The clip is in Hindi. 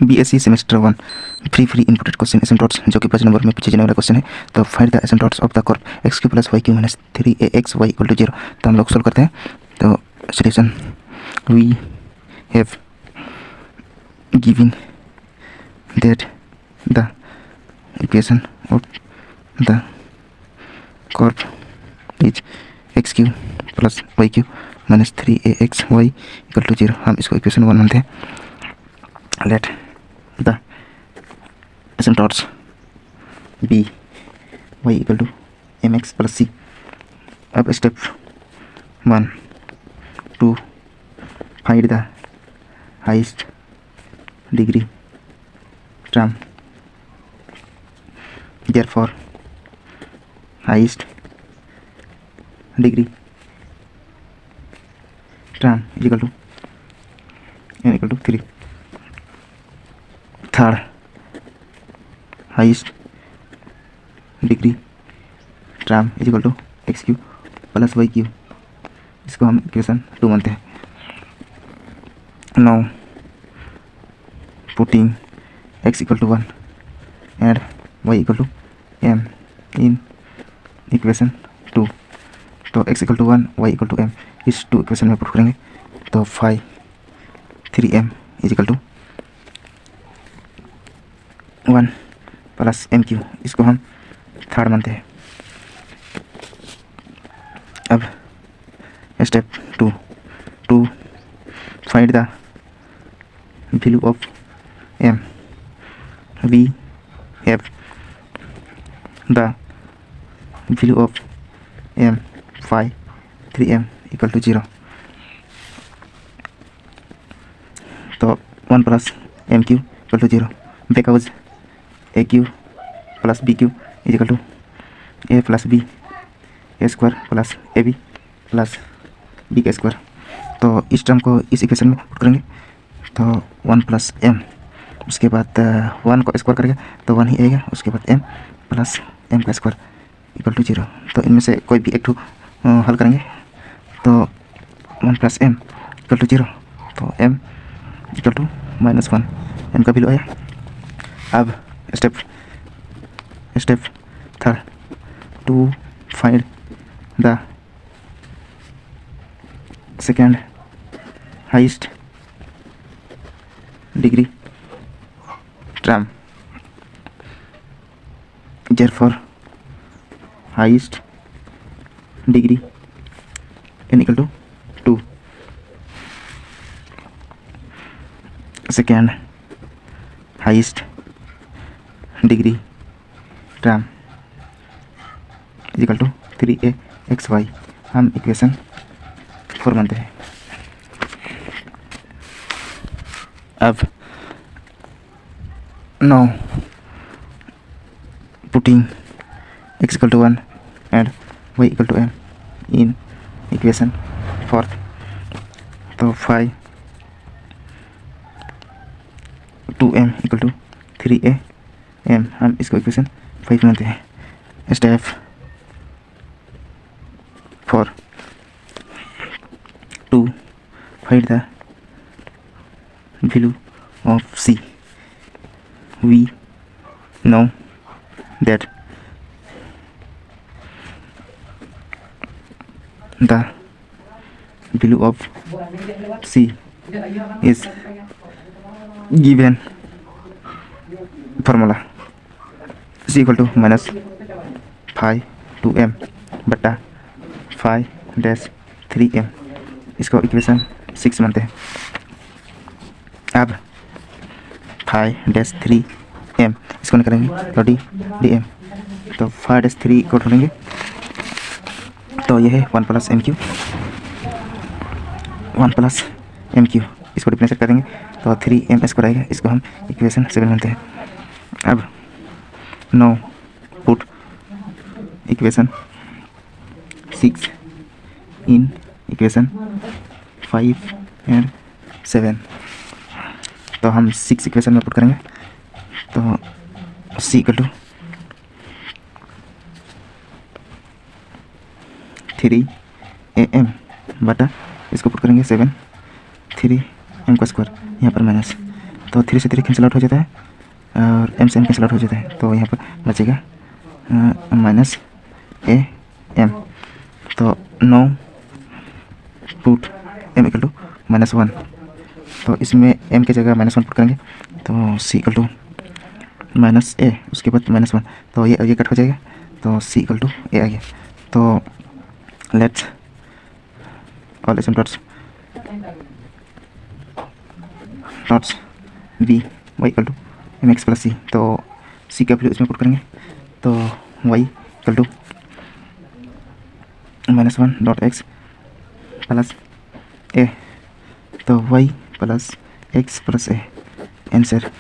BSc सेमेस्टर 1 फ्री इनपुटेड क्वेश्चन एसिम्पटोट्स जो कि 5 नंबर में पूछे जाने वाला क्वेश्चन है। तो find the asymptotes of the curve x Q plus y cube minus 3ax y equal to 0। तो हम लोग सोल्व करते हैं। तो solution we have given that the equation of the curve is x Q plus y cube minus 3ax y equal to 0। हम इसको इक्वेशन 1 मानते हैं। Let the asymptotes b y equal to mx plus c। अब step 1 to find the highest degree term, therefore highest degree term is equal to n equal to 3। third highest degree term is equal to x Q plus y q. इसको हम इक्वेशन 2 मानते हैं। Now putting x equal to 1 and y equal to m in equation 2। तो x equal to 1 y equal to m इस 2 इक्वेशन में पुट करेंगे। तो 3m is equal to 1 plus m q. इसको हम थर्ड मानते हैं। अब step 2 to find the value of m. We have the value of m 3m equal to 0। तो 1 plus m q equal to 0 because a q plus b q is equal to a plus b a square plus a b plus b का स्क्वायर। तो इस टर्म को इस इक्वेशन में पुट करेंगे। तो 1 प्लस एम, उसके बाद 1 को स्क्वायर करेंगे तो 1 ही आएगा। उसके बाद एम प्लस एम का स्क्वायर इक्वल टू 0। तो इनमें से कोई भी एक ठो हल करेंगे। तो 1 प्लस एम इक्वल टू 0। तो एम इक्वल टू -1 एम का वैल्यू आया। अब step third to find the second highest degree term, therefore highest degree n equal to 2। Second highest degree term is equal to 3ax y। हम इक्वेशन 4 मानते हैं। अब now putting x equal to 1 and y equal to m in equation 4। तो 2m इक्वल टू 3am। हम इसको इक्वेशन 5 मानते हैं। Step 4 to find the value of c। We know that the value of c is given formula c equal to -5 2m बटा 5-3m। इसको इक्वेशन 6 मानते हैं। अब 5-3m इसको निकालेंगे तो dm। तो 5-3 को ढूंढेंगे तो यह है 1 plus m q. 1 plus m q इसको डिफरेंशिएट करेंगे तो 3m स्क्वायर आएगा। इसको हम इक्वेशन 7 मानते हैं। अब know put equation 6 in equation 5 and 7। तो हम 6 इक्वेशन में पुट करेंगे। तो c इक्वल टू 3am बटा इसको पुट करेंगे 7 3m का स्क्वायर यहाँ पर माइनस तो 3 से 3 कैंसिल आउट हो जाता है और m से m कैंसिल आउट हो जाता है, तो यहाँ पर बचेगा माइनस ए एम। तो 9 पुट m इक्वल टू -1, तो इसमें m की जगह -1 पुट करेंगे, तो c इक्वल टू माइनस ए, उसके बाद -1, तो ये कट हो जाएगा, तो c इक्वल टू ए आ गया। तो लेट्स ऑल एसएम डॉट्स B Y equal to M X plus C, तो सी का वैल्यू इसमें पुट करेंगे, तो Y equal to -1 dot X plus A, तो Y plus X plus A answer